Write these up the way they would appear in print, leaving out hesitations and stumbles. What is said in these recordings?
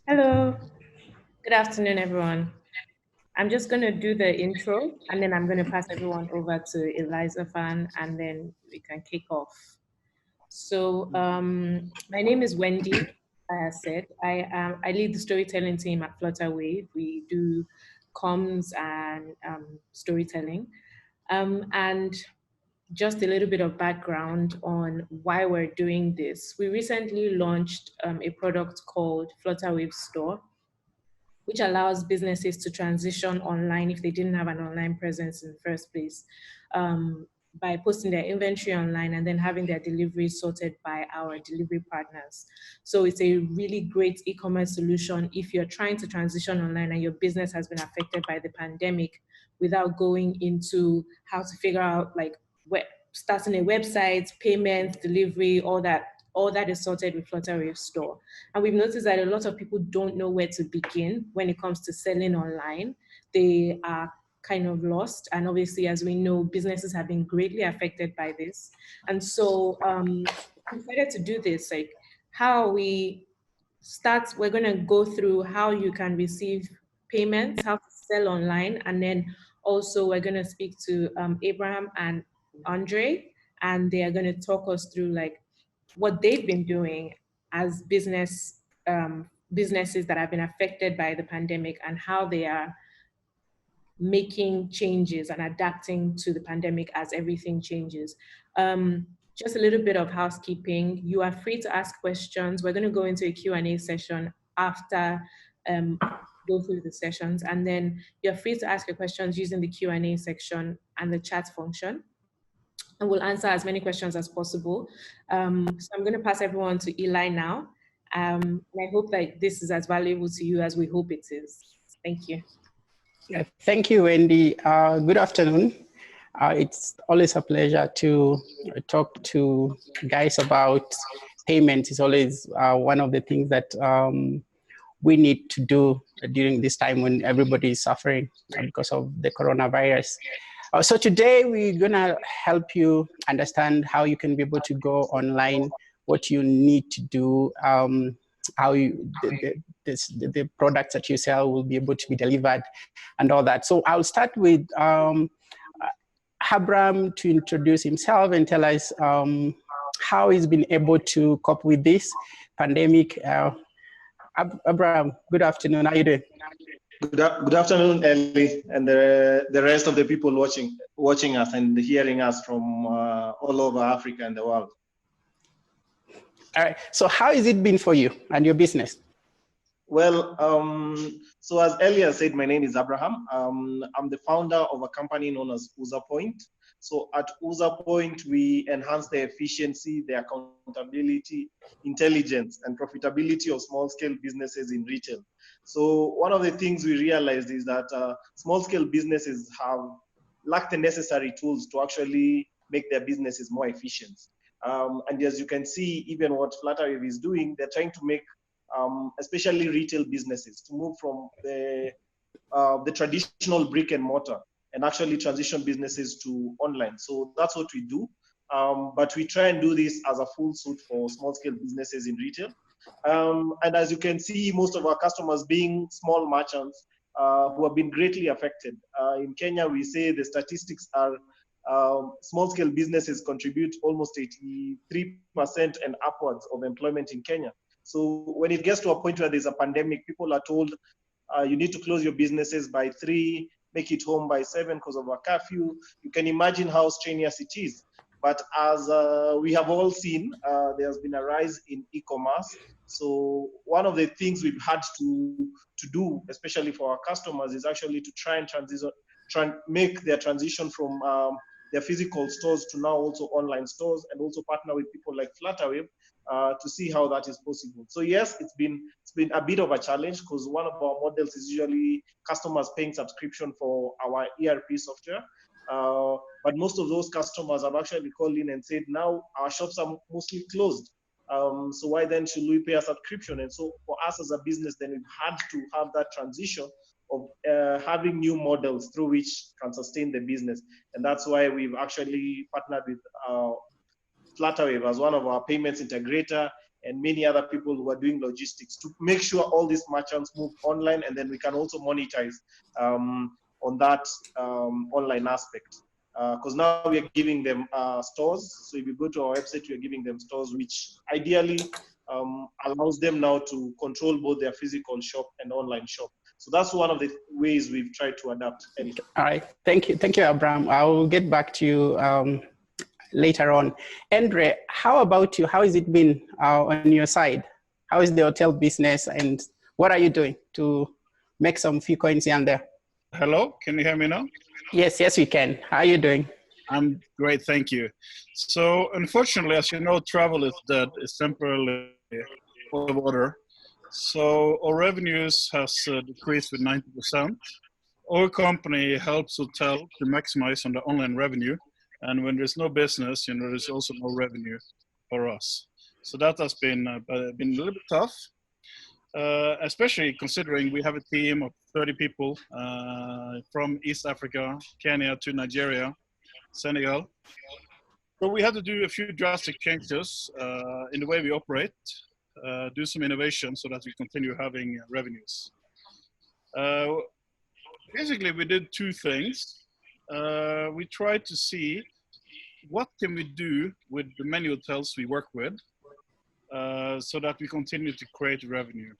Hello, good afternoon, everyone. I'm just going to do the intro and then I'm going to pass everyone over to Elizaphan and then we can kick off. My name is Wendy. Like I said, I lead the storytelling team at Flutterwave. We do comms and storytelling. And just a little bit of background on why we're doing this. We recently launched a product called Flutterwave Store, which allows businesses to transition online if they didn't have an online presence in the first place, by posting their inventory online and then having their delivery sorted by our delivery partners. So it's a really great e-commerce solution if you're trying to transition online and your business has been affected by the pandemic without going into how to figure out like where starting a website, payments, delivery, all that is sorted with Flutterwave Store. And we've noticed that a lot of people don't know where to begin when it comes to selling online. They are kind of lost. And obviously, as we know, businesses have been greatly affected by this. And so we decided to do this, like how we start, we're going to go through how you can receive payments, how to sell online, and then also we're going to speak to Abraham and Andre, and they are going to talk us through like what they've been doing as businesses that have been affected by the pandemic and how they are making changes and adapting to the pandemic as everything changes. Just a little bit of housekeeping. You are free to ask questions. We're going to go into a Q&A session after go through the sessions, and then you're free to ask your questions using the Q&A section and the chat function, and we'll answer as many questions as possible. So I'm going to pass everyone to Eli now. And I hope that this is as valuable to you as we hope it is. Thank you. Thank you, Wendy. Good afternoon. It's always a pleasure to talk to guys about payment. It's always one of the things that we need to do during this time when everybody is suffering because of the coronavirus. So today we're gonna help you understand how you can be able to go online, what you need to do, how the products that you sell will be able to be delivered and all that. So I'll start with Abraham to introduce himself and tell us how he's been able to cope with this pandemic. Abraham, good afternoon. How are you doing? Good afternoon, Ellie, and the rest of the people watching us and hearing us from all over Africa and the world. All right. So how has it been for you and your business? Well, so as Ellie said, my name is Abraham. I'm the founder of a company known as Uzapoint. So at Uzapoint, we enhance the efficiency, the accountability, intelligence, and profitability of small-scale businesses in retail. So one of the things we realized is that small-scale businesses have lacked the necessary tools to actually make their businesses more efficient. And as you can see, even what Flutterwave is doing, they're trying to make especially retail businesses to move from the traditional brick and mortar and actually transition businesses to online. So that's what we do. But we try and do this as a full suite for small scale businesses in retail. And as you can see, most of our customers being small merchants who have been greatly affected. In Kenya, we say the statistics are small scale businesses contribute almost 83% and upwards of employment in Kenya. So when it gets to a point where there's a pandemic, people are told you need to close your businesses by 3, make it home by 7 because of a curfew. You can imagine how strenuous it is. But as we have all seen, there has been a rise in e-commerce. So one of the things we've had to do, especially for our customers, is actually to try and make their transition from their physical stores to now also online stores, and also partner with people like Flutterwave to see how that is possible. So yes, it's been a bit of a challenge because one of our models is usually customers paying subscription for our ERP software. But most of those customers have actually called in and said, now our shops are mostly closed. So why then should we pay a subscription? And so for us as a business, then we've had to have that transition of having new models through which can sustain the business. And that's why we've actually partnered with Flutterwave as one of our payments integrator and many other people who are doing logistics to make sure all these merchants move online, and then we can also monetize on that online aspect. Because now we are giving them stores. So if you go to our website, we are giving them stores, which ideally allows them now to control both their physical shop and online shop. So that's one of the ways we've tried to adapt. All right, thank you, Abraham. I will get back to you later on. Endre, how about you? How has it been on your side? How is the hotel business, and what are you doing to make some few coins here and there? Hello, can you hear me now? Yes, we can. How are you doing? I'm great, thank you. So unfortunately, as you know, travel is dead. It's temporarily out of order. So our revenues has decreased with 90%. Our company helps hotels to maximize on the online revenue. And when there's no business, there's also no revenue for us. So that has been a little bit tough, especially considering we have a team of 30 people from East Africa, Kenya to Nigeria, Senegal. So we had to do a few drastic changes in the way we operate, do some innovation so that we continue having revenues. Basically, we did two things. We tried to see what can we do with the many hotels we work with so that we continue to create revenue.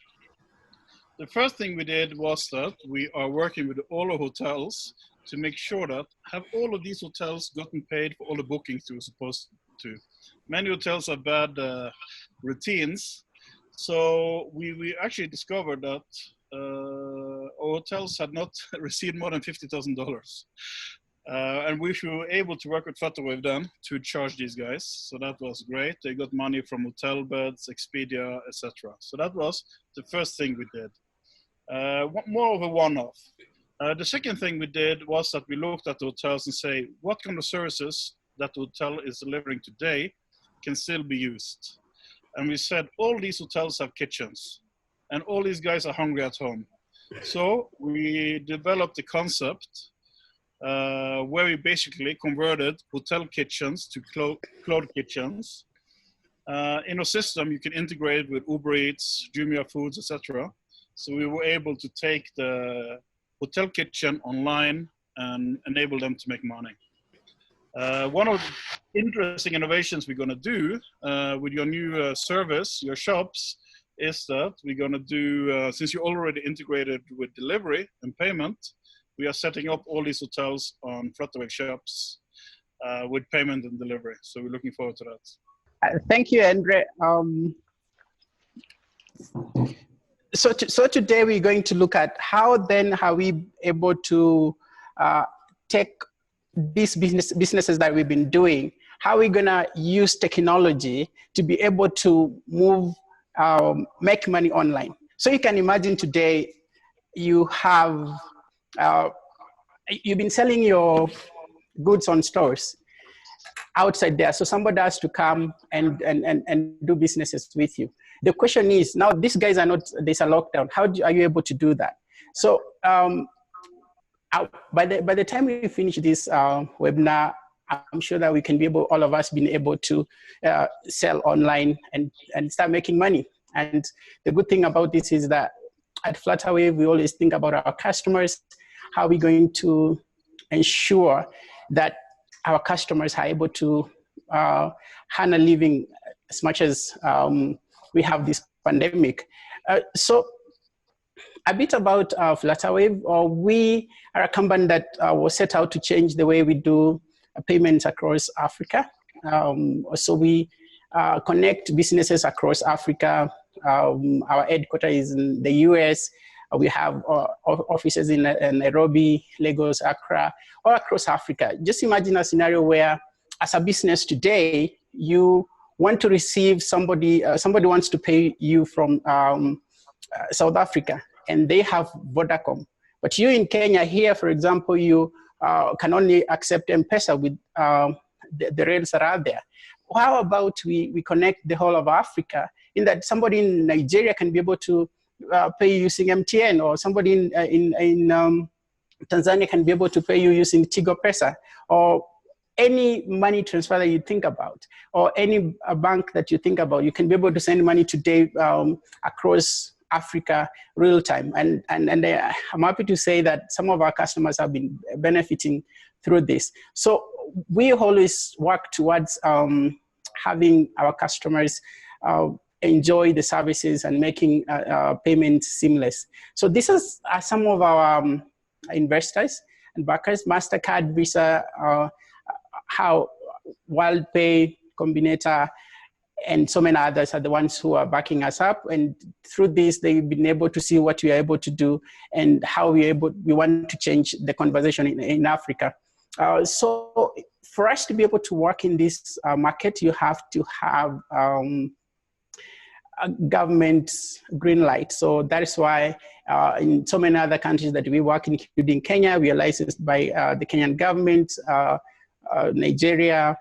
The first thing we did was that we are working with all our hotels to make sure that have all of these hotels gotten paid for all the bookings they were supposed to. Many hotels have bad routines. So we actually discovered that our hotels had not received more than $50,000. And we were able to work with Flutterwave then to charge these guys. So that was great. They got money from hotel beds, Expedia, etc. So that was the first thing we did. More of a one-off. The second thing we did was that we looked at the hotels and say, what kind of services that the hotel is delivering today can still be used? And we said, all these hotels have kitchens and all these guys are hungry at home. So we developed a concept where we basically converted hotel kitchens to cloud kitchens. In our system, you can integrate with Uber Eats, Jumia Foods, etc. So we were able to take the hotel kitchen online and enable them to make money. One of the interesting innovations we're going to do with your new service, your shops, is that we're going to do, since you're already integrated with delivery and payment, we are setting up all these hotels on Flutterwave shops with payment and delivery. So we're looking forward to that. Thank you, Endre. So today we're going to look at how then are we able to take these businesses that we've been doing, how are we gonna use technology to be able to move, make money online. So you can imagine today you have, you've been selling your goods on stores outside there. So somebody has to come and do businesses with you. The question is, now these guys are not, there's a lockdown. How are you able to do that? So by the time we finish this webinar, I'm sure that we can be able, all of us being able to sell online and start making money. And the good thing about this is that at Flutterwave, we always think about our customers. How are we going to ensure that our customers are able to earn a living as much as we have this pandemic? So a bit about Flutterwave. We are a company that was set out to change the way we do payments across Africa. So we connect businesses across Africa. Our headquarters is in the US. We have offices in Nairobi, Lagos, Accra, all across Africa. Just imagine a scenario where, as a business today, you want to receive somebody wants to pay you from South Africa, and they have Vodacom. But you in Kenya here, for example, you can only accept M-Pesa with the rails that are there. How about we connect the whole of Africa, in that somebody in Nigeria can be able to pay you using MTN, or somebody in Tanzania can be able to pay you using Tigo Pesa, or any money transfer that you think about, or any bank that you think about, you can be able to send money today across Africa real time. And I'm happy to say that some of our customers have been benefiting through this. So we always work towards having our customers enjoy the services and making payments seamless. So this is some of our investors and backers: MasterCard, Visa, how WorldPay, Combinator, and so many others are the ones who are backing us up. And through this, they've been able to see what we are able to do and how we want to change the conversation in Africa. So for us to be able to work in this market, you have to have a government green light. So that is why in so many other countries that we work in, including Kenya, we are licensed by the Kenyan government, Nigeria,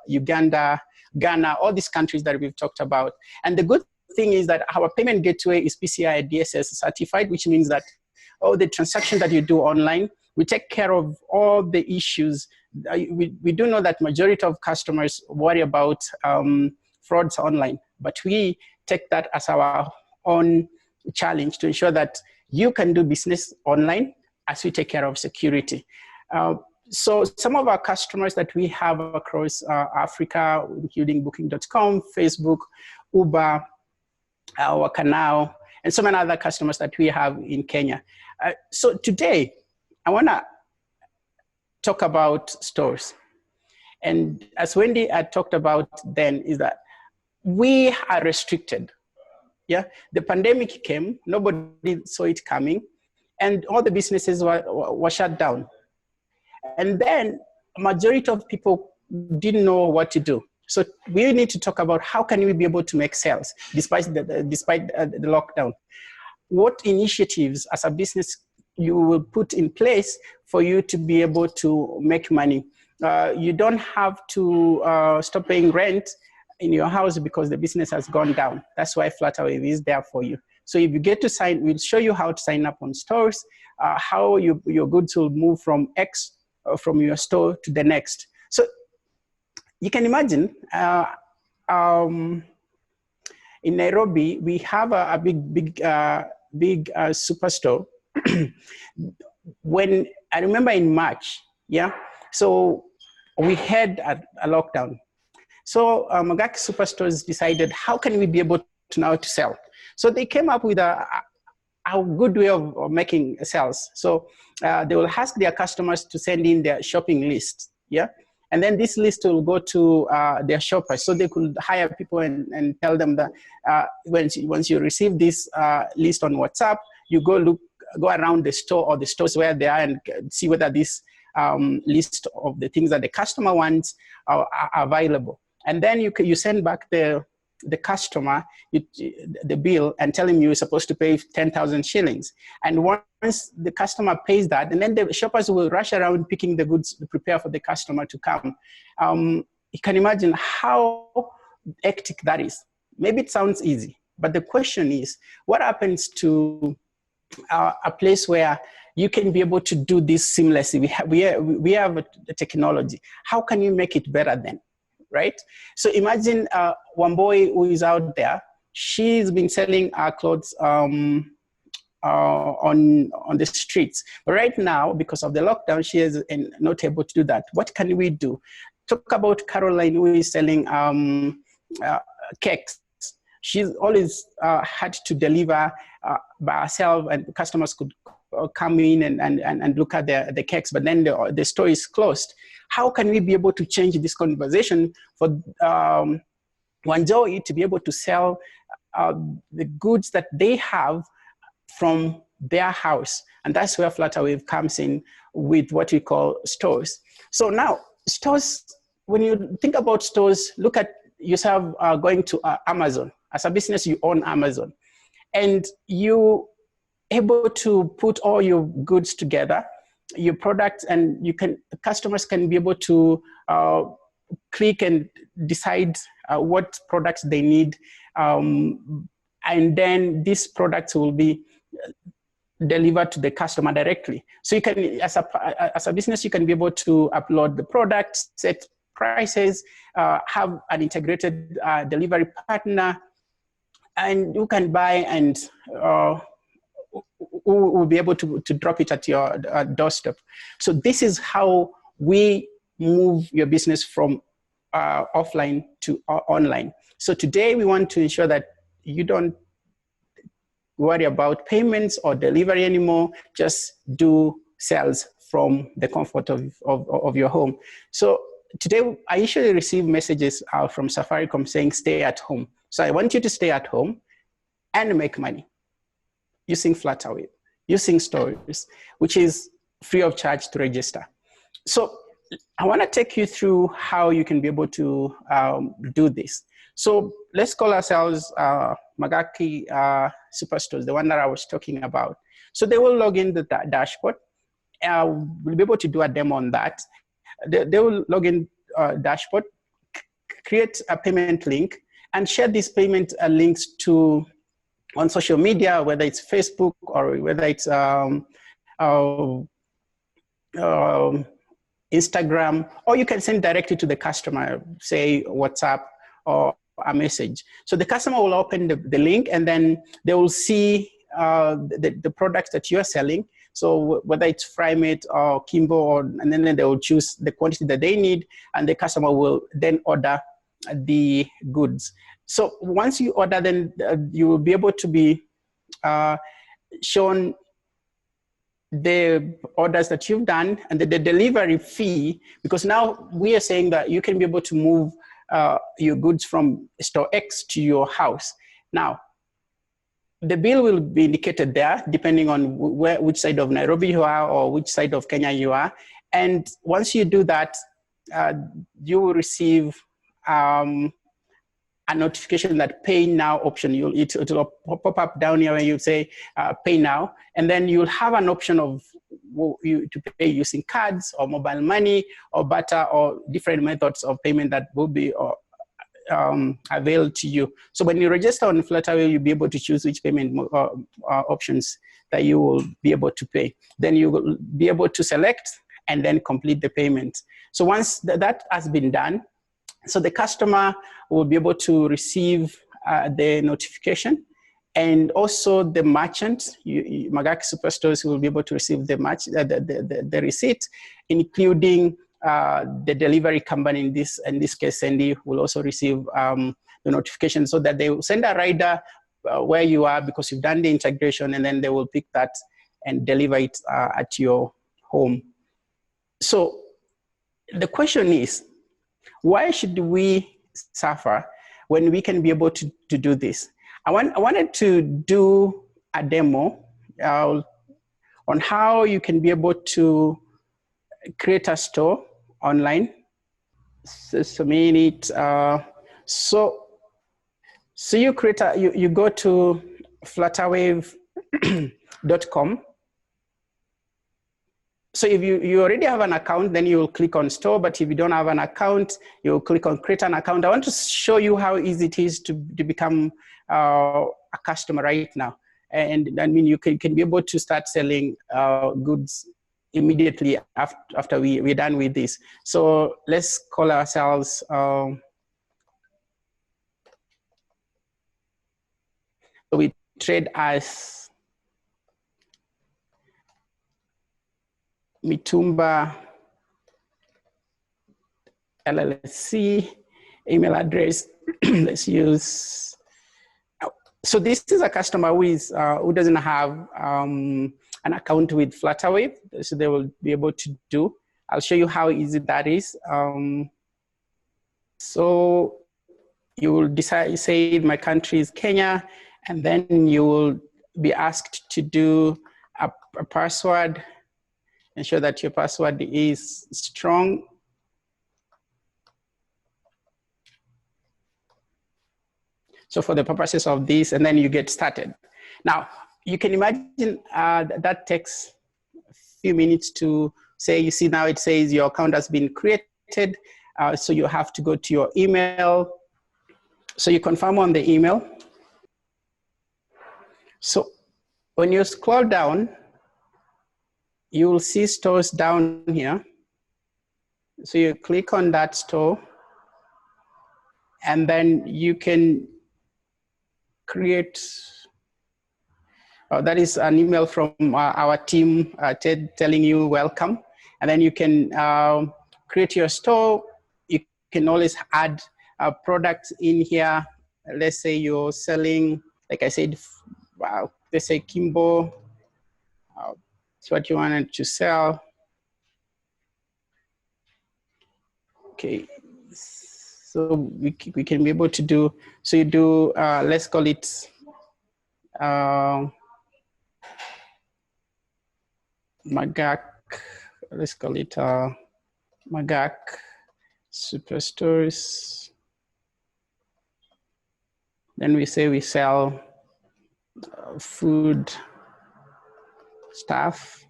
Uganda, Ghana, all these countries that we've talked about. And the good thing is that our payment gateway is PCI DSS certified, which means that all the transactions that you do online, we take care of all the issues. We do know that majority of customers worry about frauds online, but we take that as our own challenge to ensure that you can do business online as we take care of security. So some of our customers that we have across Africa, including Booking.com, Facebook, Uber, Wakanao, and so many other customers that we have in Kenya. So today, I want to talk about stores. And as Wendy had talked about then, is that we are restricted. Yeah, the pandemic came, nobody saw it coming, and all the businesses were shut down. And then a majority of people didn't know what to do. So we need to talk about how can we be able to make sales despite the lockdown. What initiatives as a business you will put in place for you to be able to make money? You don't have to stop paying rent in your house because the business has gone down. That's why Flutterwave is there for you. So if you get to sign, we'll show you how to sign up on stores, how your goods will move from from your store to the next. So you can imagine in Nairobi, we have a big superstore. When I remember in March, yeah, so we had a lockdown. So Magaki Superstores decided, how can we be able to now to sell? So they came up with a good way of making sales. So they will ask their customers to send in their shopping list, yeah? And then this list will go to their shoppers. So they could hire people and tell them that once you receive this list on WhatsApp, you go around the store or the stores where they are and see whether this list of the things that the customer wants are available. And then you send back the customer the bill and tell him you're supposed to pay 10,000 shillings. And once the customer pays that, and then the shoppers will rush around picking the goods to prepare for the customer to come. You can imagine how hectic that is. Maybe it sounds easy, but the question is, what happens to a place where you can be able to do this seamlessly? We have a technology. How can you make it better then? Right? So imagine one boy who is out there, she's been selling our clothes on the streets. But right now, because of the lockdown, she is not able to do that. What can we do? Talk about Caroline, who is selling cakes. She's always had to deliver by herself, and customers could come in and look at the cakes, but then the store is closed. How can we be able to change this conversation for Wanjoy to be able to sell the goods that they have from their house? And that's where Flutterwave comes in with what we call stores. So now, stores, when you think about stores, look at yourself going to Amazon. As a business, you own Amazon. And you able to put all your goods together, your products, and customers can be able to click and decide what products they need. And then these products will be deliver to the customer directly. So you can, as a business, you can be able to upload the product, set prices, have an integrated delivery partner, and you can buy and will be able to drop it at your doorstep. So this is how we move your business from offline to online. So today we want to ensure that you don't worry about payments or delivery anymore. Just do sales from the comfort of your home. So today I usually receive messages from Safaricom saying stay at home. So I want you to stay at home and make money using Flutterwave, using stories, which is free of charge to register. So I want to take you through how you can be able to do this. So let's call ourselves Magaki Superstores, the one that I was talking about. So they will log in the dashboard. We'll be able to do a demo on that. They will log in dashboard, create a payment link, and share these payment links to on social media, whether it's Facebook or whether it's Instagram, or you can send directly to the customer, say WhatsApp or a message. So the customer will open the link, and then they will see the products that you're selling. So whether it's fry meat or Kimbo, and then they will choose the quantity that they need, and the customer will then order the goods. So once you order, then you will be able to be shown the orders that you've done and the delivery fee, because now we are saying that you can be able to move your goods from store X to your house. Now, the bill will be indicated there depending on which side of Nairobi you are or which side of Kenya you are. And once you do that, you will receive a notification that pay now option. It will pop up down here when you say pay now, and then you'll have an option of to pay using cards or mobile money or barter or different methods of payment that will be available to you. So when you register on Flutterwave, you'll be able to choose which payment options that you will be able to pay. Then you will be able to select and then complete the payment. So once that has been done, so the customer will be able to receive the notification, and also the merchant, Magaki Superstores, will be able to receive the receipt, including the delivery company. In this case, Sandy will also receive the notification, so that they will send a rider where you are because you've done the integration, and then they will pick that and deliver it at your home. So the question is, why should we suffer when we can be able to do this? I wanted to do a demo on how you can be able to create a store online. So you create you go to flutterwave.com. So if you already have an account, then you will click on store. But if you don't have an account, you'll click on create an account. I want to show you how easy it is to become a customer right now. And I mean, you can be able to start selling goods immediately after we're done with this. So let's call ourselves, so we trade as Mitumba LLC, email address. Let's use. So this is a customer who doesn't have an account with Flutterwave, so they will be able to do. I'll show you how easy that is. So you will decide, say my country is Kenya, and then you will be asked to do a password. Ensure that your password is strong. So for the purposes of this, and then you get started. Now, you can imagine that takes a few minutes to say, you see now it says your account has been created. So you have to go to your email. So you confirm on the email. So When you scroll down, you will see stores down here. So you click on that store, and then you can create, that is an email from our team, Ted, telling you welcome. And then you can create your store. You can always add products in here. Let's say you're selling, like I said, let's say Kimbo, it's what you wanted to sell. Okay, so we can be able to do, so you do, let's call it, Magak, let's call it Magak Superstores. Then we say we sell food stuff.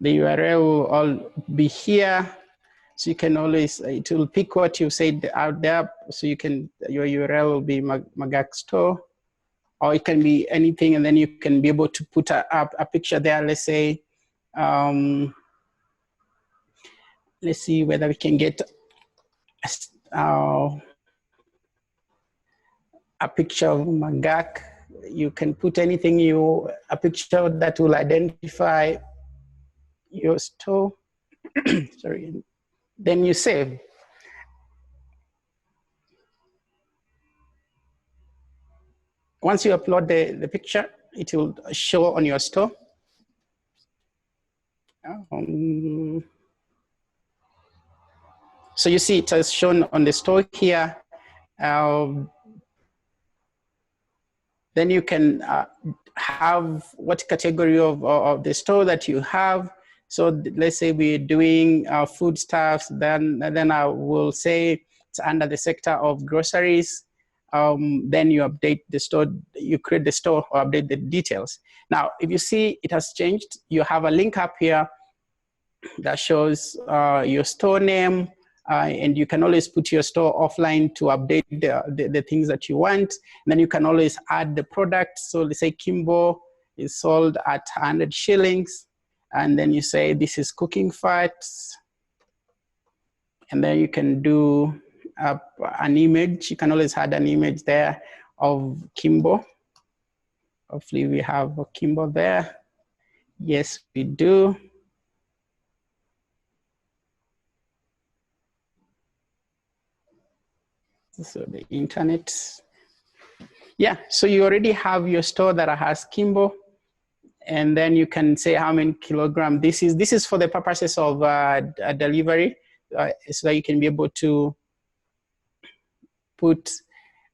The URL will all be here. So you can always, it will pick what you said out there. So you can, your URL will be Magak Store, or it can be anything. And then you can be able to put a picture there. Let's say, let's see whether we can get a picture of Magak. You can put anything a picture that will identify your store. Sorry. Then you save. Once you upload the picture, it will show on your store. So you see it has shown on the store here. Then you can have what category of the store that you have. So let's say we're doing foodstuffs, then I will say it's under the sector of groceries. Then you update the store, you create the store or update the details. Now, if you see it has changed, you have a link up here that shows your store name, and you can always put your store offline to update the things that you want. And then you can always add the product. So let's say Kimbo is sold at 100 shillings. And then you say, this is cooking fats. And then you can do an image. You can always add an image there of Kimbo. Hopefully we have a Kimbo there. Yes, we do. So the internet. Yeah, so you already have your store that has Kimbo. And then you can say how many kilograms this is. This is for the purposes of a delivery, so that you can be able to put,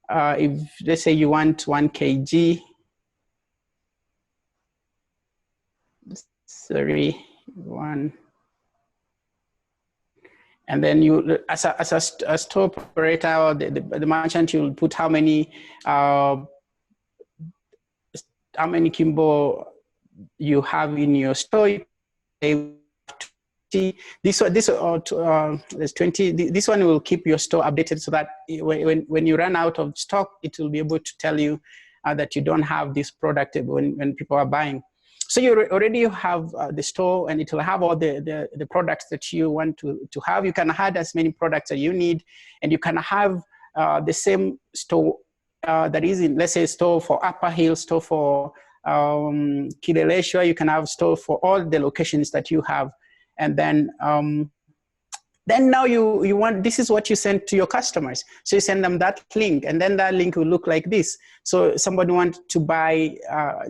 if let's say you want 1 kg, sorry, 1. And then you, as a store operator or the merchant, you'll put how many Kimbo you have in your store. This one, there's 20. This one will keep your store updated so that when you run out of stock, it will be able to tell you that you don't have this product when people are buying. So you already have the store, and it will have all the products that you want to have. You can add as many products that you need, and you can have the same store that is in, let's say, store for Upper Hill, store for Kileleshwa. You can have store for all the locations that you have. And then now you want, this is what you send to your customers. So you send them that link, and then that link will look like this. So somebody wants to buy,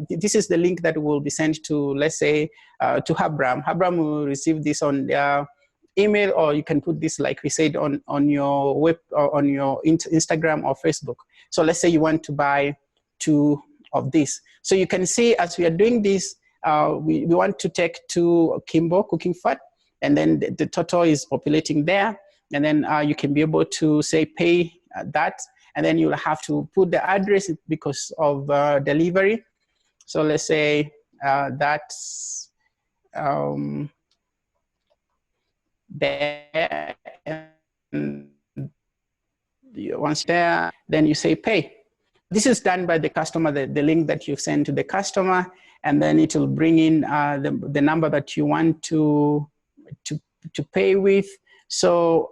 this is the link that will be sent to, let's say, to Abraham. Abraham will receive this on their email, or you can put this, like we said, on your web or on your Instagram or Facebook. So let's say you want to buy 2 of this. So you can see as we are doing this, we want to take 2 Kimbo cooking fat, and then the total is populating there. And then you can be able to say pay that, and then you'll have to put the address because of delivery. So let's say that's there, and once there, then you say pay. this is done by the customer, the link that you send to the customer, and then it will bring in the number that you want to pay with. So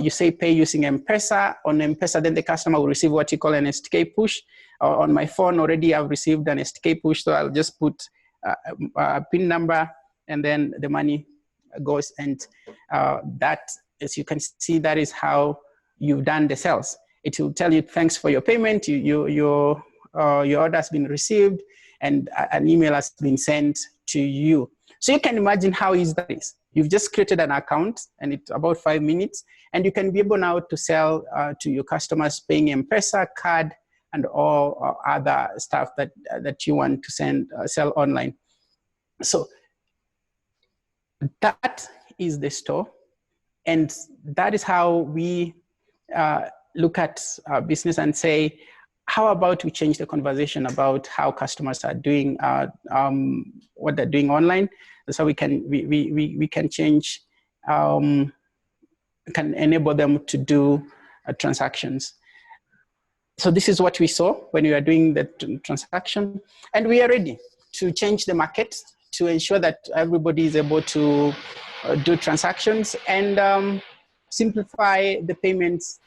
you say pay using M-Pesa. On M-Pesa, then the customer will receive what you call an STK push. On my phone already, I've received an STK push, so I'll just put a PIN number, and then the money goes. And that, as you can see, that is how you've done the sales. It will tell you, thanks for your payment, your order has been received, and an email has been sent to you. So you can imagine how easy that is. You've just created an account, and it's about 5 minutes, and you can be able now to sell to your customers paying M-Pesa, card, and all other stuff that you want to sell online. So that is the store, and that is how we look at business and say, how about we change the conversation about how customers are doing what they're doing online, so we can change, can enable them to do transactions. So this is what we saw when we are doing the transaction, and we are ready to change the market to ensure that everybody is able to do transactions and simplify the payments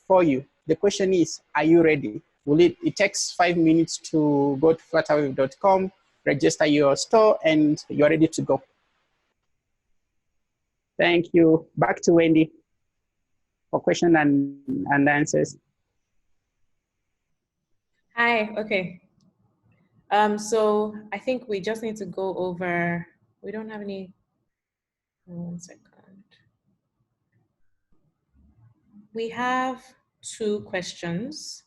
for you. The question is, are you ready? It takes 5 minutes to go to flutterwave.com, register your store, and you're ready to go. Thank you. Back to Wendy for questions and answers. Hi, okay. So I think we just need to go over, we don't have any, 1 second. We have 2 questions.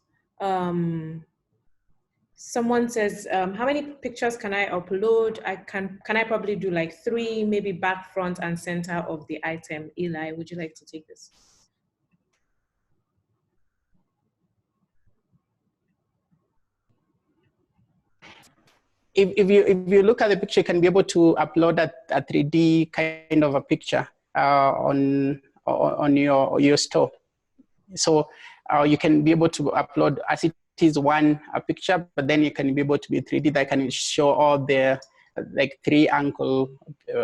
Someone says, how many pictures can I upload? Can I probably do like 3, maybe back, front, and center of the item? Eli, would you like to take this? If you look at the picture, you can be able to upload a 3D kind of a picture on your store. So you can be able to upload as it is a picture, but then you can be able to be 3D that can show all the like 3-angle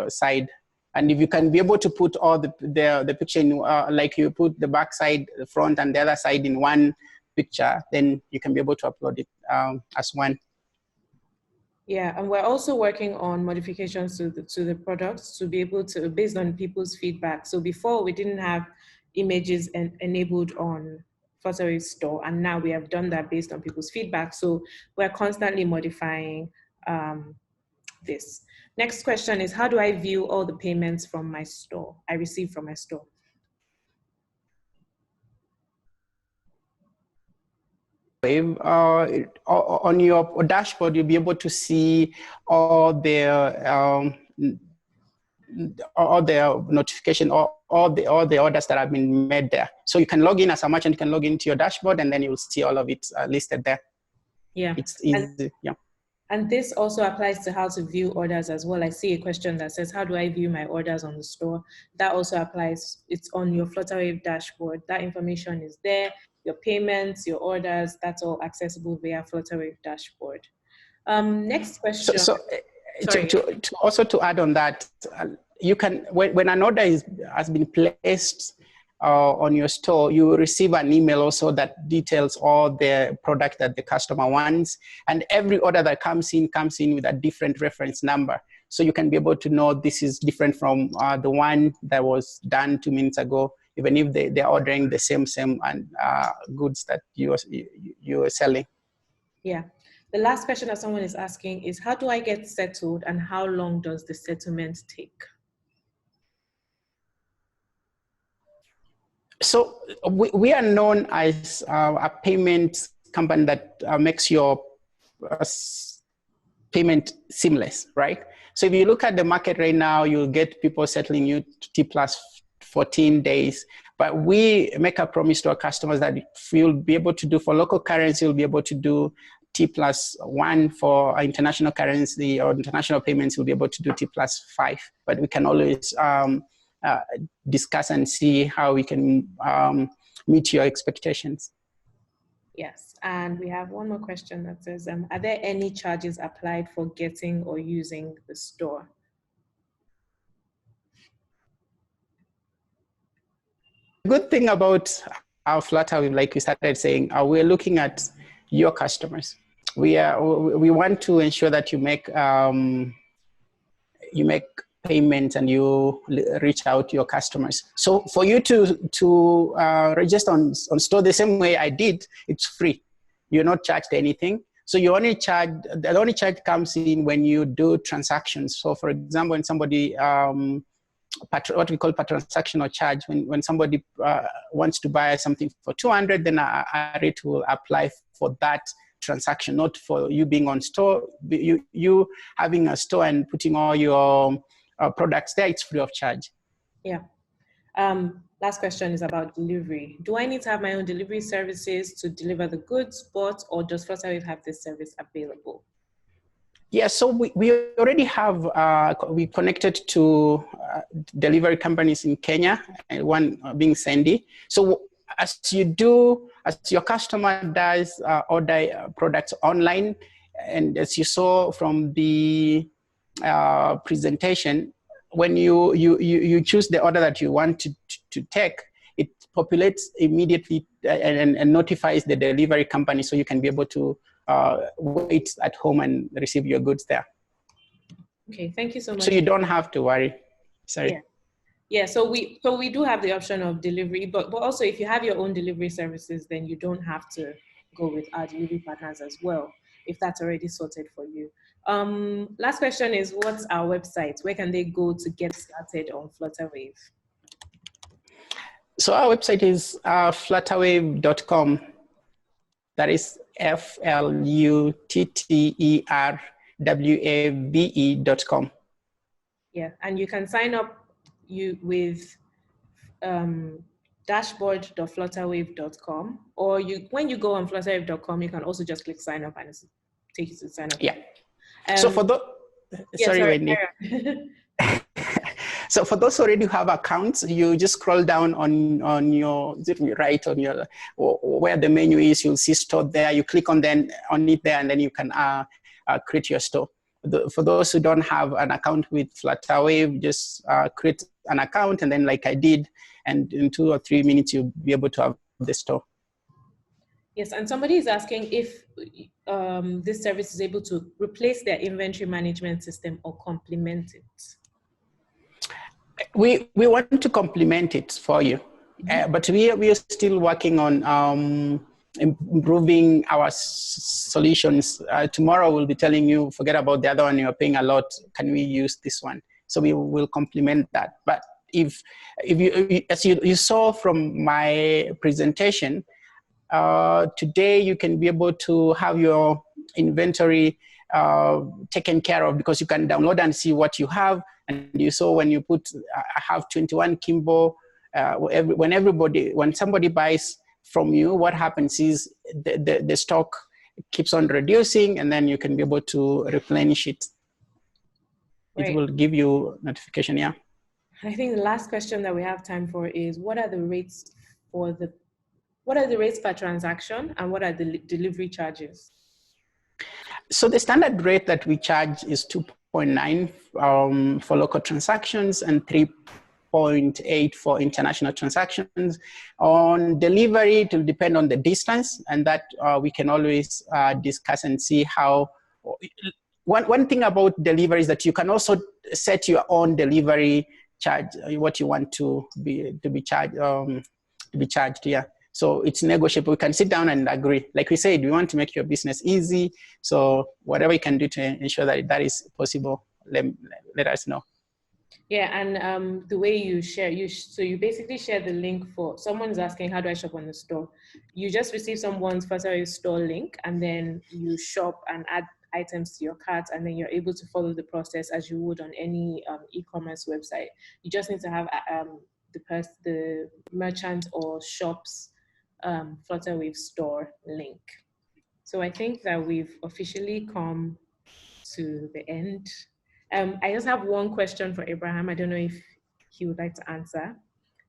side. And if you can be able to put all the picture in, like you put the back side, the front, and the other side in one picture, then you can be able to upload it as one. Yeah, and we're also working on modifications to the products to be able to, based on people's feedback. So before we didn't have images enabled on Flutterwave store, and now we have done that based on people's feedback. So we're constantly modifying this. Next question is, how do I view all the payments from my store, I receive from my store? On your dashboard, you'll be able to see all the notification, all the orders that have been made there. So you can log in as a merchant, you can log into your dashboard, and then you'll see all of it listed there. Yeah, it's easy. Yeah. And this also applies to how to view orders as well. I see a question that says, how do I view my orders on the store? That also applies. It's on your Flutterwave dashboard. That information is there. Your payments, your orders, that's all accessible via Flutterwave dashboard. Next question. Also to add on that, you can, when an order has been placed on your store, you will receive an email also that details all the product that the customer wants. And every order that comes in with a different reference number. So you can be able to know this is different from the one that was done 2 minutes ago, even if they're ordering the same and goods that you are selling. Yeah. The last question that someone is asking is, how do I get settled and how long does the settlement take? So we are known as a payment company that makes your payment seamless, right? So if you look at the market right now, you'll get people settling you T plus 14 days. But we make a promise to our customers that we'll be able to do for local currency, we'll be able to do T plus 1 for international currency or international payments, we'll be able to do T plus 5. But we can always discuss and see how we can meet your expectations. Yes, and we have one more question that says, are there any charges applied for getting or using the store? The good thing about our Flutterwave, like we started saying, we're looking at your customers. We want to ensure that you make payments and you reach out to your customers. So for you to register on store the same way I did, it's free. You're not charged anything. So the only charge comes in when you do transactions. So for example, when somebody what we call per transactional charge, when somebody wants to buy something for 200, then a rate will apply for that transaction, not for you being on store. You having a store and putting all your products there, it's free of charge. Yeah. Last question is about delivery. Do I need to have my own delivery services to deliver the goods bought, or does Flutterwave have this service available? Yeah, so we already have, we connected to delivery companies in Kenya, and one being Sandy. So as your customer does order products online, and as you saw from the presentation, when you choose the order that you want to take, it populates immediately and notifies the delivery company, so you can be able to wait at home and receive your goods there. Okay, thank you so much. So you don't have to worry. Sorry. Yeah. So we do have the option of delivery, but also if you have your own delivery services, then you don't have to go with our delivery partners as well, if that's already sorted for you. Last question is, what's our website? Where can they go to get started on Flutterwave? So our website is flutterwave.com. That is flutterwave.com. Yeah, and you can sign up with dashboard.flutterwave.com, or when you go on flutterwave.com, you can also just click sign up and it'll take you to sign up. Yeah. So for the sorry, Wendy. So for those who already have accounts, you just scroll down on your right on your where the menu is. You'll see store there. You click on it there, and then you can create your store. For those who don't have an account with Flutterwave, just create an account, and then like I did, and in 2 or 3 minutes you'll be able to have the store. Yes, and somebody is asking if this service is able to replace their inventory management system or complement it. We want to complement it for you, but we are still working on improving our solutions. Tomorrow we'll be telling you, forget about the other one, you're paying a lot, can we use this one? So we will complement that. But if you, as you saw from my presentation, today you can be able to have your inventory taken care of, because you can download and see what you have. And you saw when you put, I have 21 Kimbo, when somebody buys from you, what happens is the stock keeps on reducing, and then you can be able to replenish it. Right. It will give you notification, yeah. I think the last question that we have time for is, what are the rates per transaction, and what are the delivery charges? So the standard rate that we charge is 2.9 for local transactions and 3.8 for international transactions. On delivery, it will depend on the distance, and that we can always discuss and see how. One thing about delivery is that you can also set your own delivery charge, what you want to be charged. Yeah. So it's negotiable. We can sit down and agree. Like we said, we want to make your business easy. So whatever you can do to ensure that that is possible, let us know. Yeah, and the way you share, so you basically share the link for, someone's asking, how do I shop on the store? You just receive someone's Flutterwave store link, and then you shop and add items to your cart, and then you're able to follow the process as you would on any e-commerce website. You just need to have the merchant or shop's Flutterwave store link. So I think that we've officially come to the end. I just have one question for Abraham. I don't know if he would like to answer.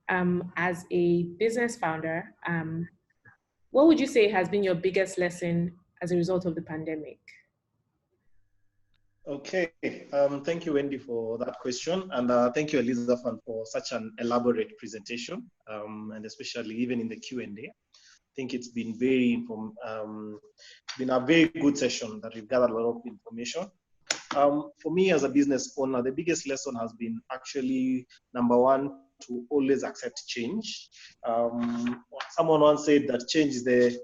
As a business founder, what would you say has been your biggest lesson as a result of the pandemic? Okay, thank you, Wendy, for that question. And thank you, Elizaphan, for such an elaborate presentation, and especially even in the Q&A. I think it's been been a very good session that we've gathered a lot of information. For me as a business owner, the biggest lesson has been actually, number one, to always accept change. Someone once said that change is the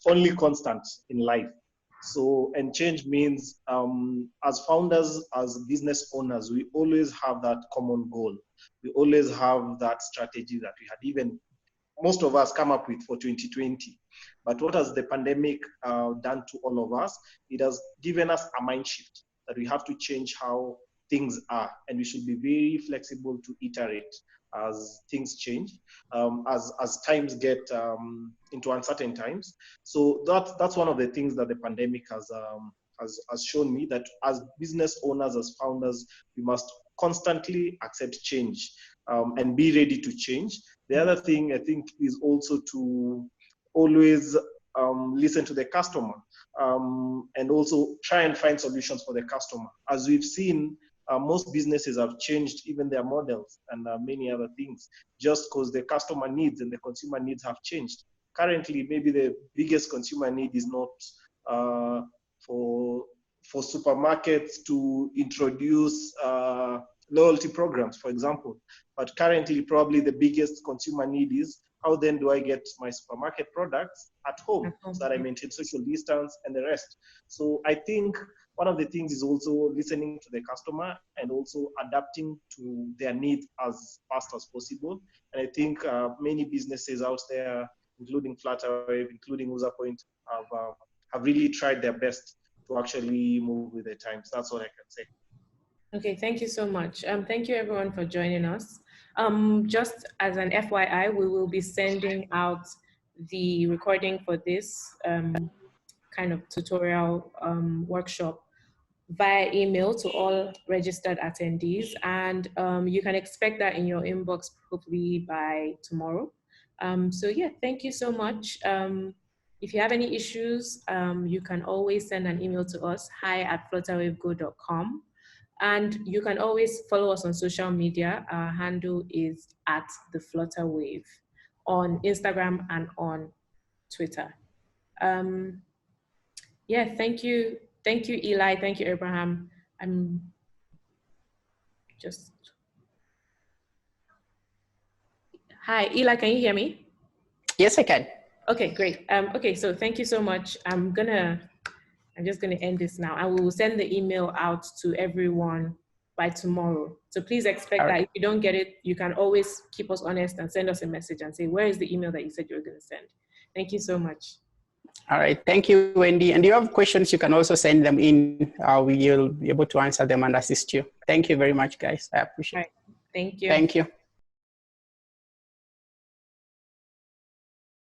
only constant in life. So, and change means, as founders, as business owners, we always have that common goal. We always have that strategy that we had even most of us come up with for 2020. But what has the pandemic done to all of us? It has given us a mind shift that we have to change how things are, and we should be very flexible to iterate as things change, as times get into uncertain times. So that's one of the things that the pandemic has shown me, that as business owners, as founders, we must constantly accept change and be ready to change. The other thing I think is also to always listen to the customer, and also try and find solutions for the customer. As we've seen, most businesses have changed even their models and many other things, just because the customer needs and the consumer needs have changed. Currently, maybe the biggest consumer need is not for supermarkets to introduce loyalty programs, for example. But currently, probably the biggest consumer need is, how then do I get my supermarket products at home so that I maintain social distance and the rest? So I think one of the things is also listening to the customer and also adapting to their needs as fast as possible. And I think many businesses out there, including Flutterwave, including Uzapoint, have really tried their best to actually move with the times. That's what I can say. Okay, thank you so much. Thank you everyone for joining us. Just as an FYI, we will be sending out the recording for this kind of tutorial workshop via email to all registered attendees, and you can expect that in your inbox hopefully by tomorrow. So yeah, thank you so much. If you have any issues, you can always send an email to us, hi@flutterwavego.com. And you can always follow us on social media. Our handle is @theflutterwave on Instagram and on Twitter. Yeah, thank you. Thank you, Eli. Thank you, Abraham. I'm just... Hi, Eli, can you hear me? Yes, I can. Okay, great. Okay, so thank you so much. I'm just gonna end this now. I will send the email out to everyone by tomorrow. So please expect that if you don't get it, you can always keep us honest and send us a message and say, where is the email that you said you were gonna send? Thank you so much. All right, thank you, Wendy. And if you have questions, you can also send them in. We will be able to answer them and assist you. Thank you very much, guys. I appreciate it. Thank you. Thank you.